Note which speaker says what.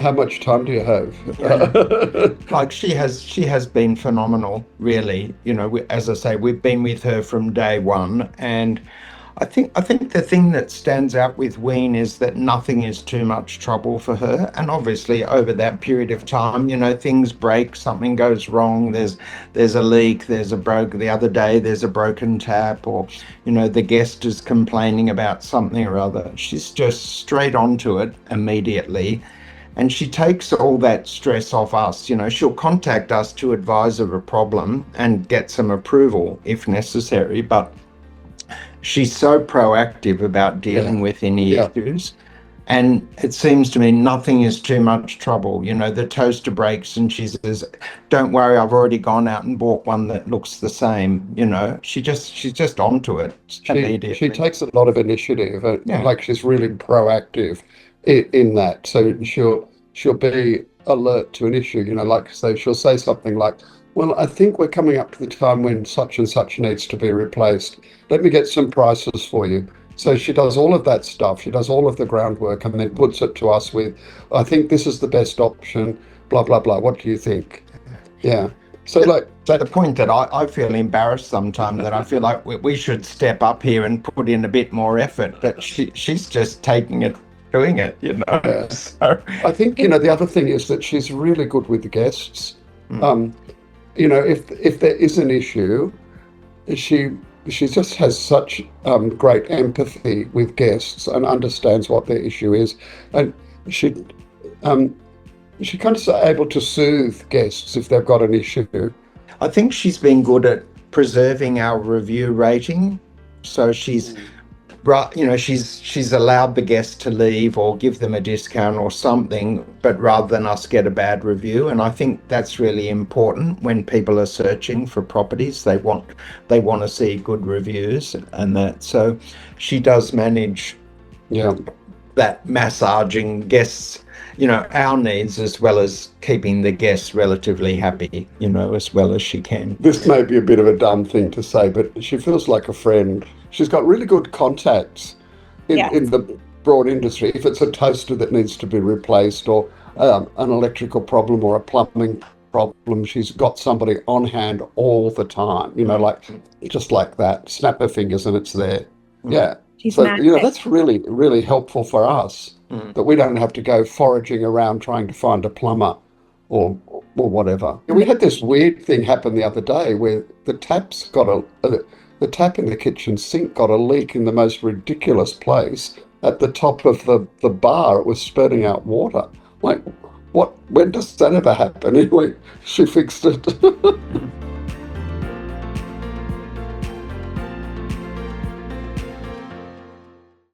Speaker 1: how much time do you have?
Speaker 2: Yeah. Like she has been phenomenal, really. As I say, we've been with her from day one, and I think the thing that stands out with Ween is that nothing is too much trouble for her. And obviously, over that period of time, things break, something goes wrong. There's a leak, there's a broke. The other day, there's a broken tap, or the guest is complaining about something or other. She's just straight onto it immediately. And she takes all that stress off us. She'll contact us to advise of a problem and get some approval if necessary. But she's so proactive about
Speaker 1: Yeah,
Speaker 2: dealing with any
Speaker 1: yeah.
Speaker 2: issues. And it seems to me nothing is too much trouble. The toaster breaks and she says, "Don't worry, I've already gone out and bought one that looks the same." She's just onto it
Speaker 1: She
Speaker 2: immediately.
Speaker 1: takes a lot of initiative,
Speaker 2: Yeah.
Speaker 1: like she's really proactive in that. So she'll be alert to an issue, like so she'll say something like, "Well, I think we're coming up to the time when such and such needs to be replaced. Let me get some prices for you." So she does all of that stuff. She does all of the groundwork and then puts it to us with, "I think this is the best option, blah, blah, blah. What do you think?" Yeah. So
Speaker 2: To
Speaker 1: like
Speaker 2: the point that I feel embarrassed sometimes, that I feel like we should step up here and put in a bit more effort, but she's just taking it, doing it.
Speaker 1: yeah.
Speaker 2: So,
Speaker 1: I think, the other thing is that she's really good with the guests.
Speaker 2: mm,
Speaker 1: Um, if there is an issue, she she just has such great empathy with guests and understands what their issue is, and she um, she kind of able to soothe guests if they've got an issue.
Speaker 2: I think she's been good at preserving our review rating. So she's
Speaker 1: Mm.
Speaker 2: right, she's allowed the guest to leave or give them a discount or something, but rather than us get a bad review. And I think that's really important when people are searching for properties. They want to see good reviews and that. So she does manage
Speaker 1: Yeah,
Speaker 2: that, massaging guests, our needs, as well as keeping the guests relatively happy, as well as she can.
Speaker 1: this may be a bit of a dumb thing to say, but she feels like a friend. She's got really good contacts
Speaker 3: Yeah.
Speaker 1: in the broad industry. If it's a toaster that needs to be replaced, or an electrical problem or a plumbing problem, she's got somebody on hand all the time, like just like that. Snap her fingers and it's there.
Speaker 2: Mm.
Speaker 1: Yeah.
Speaker 3: She's
Speaker 1: So,
Speaker 3: magic.
Speaker 1: that's really, really helpful for us,
Speaker 2: Mm.
Speaker 1: that we don't have to go foraging around trying to find a plumber or whatever. We had this weird thing happen the other day where the tap in the kitchen sink got a leak in the most ridiculous place at the top of the bar. It was spurting out water. Like, when does that ever happen? Anyway, she fixed it.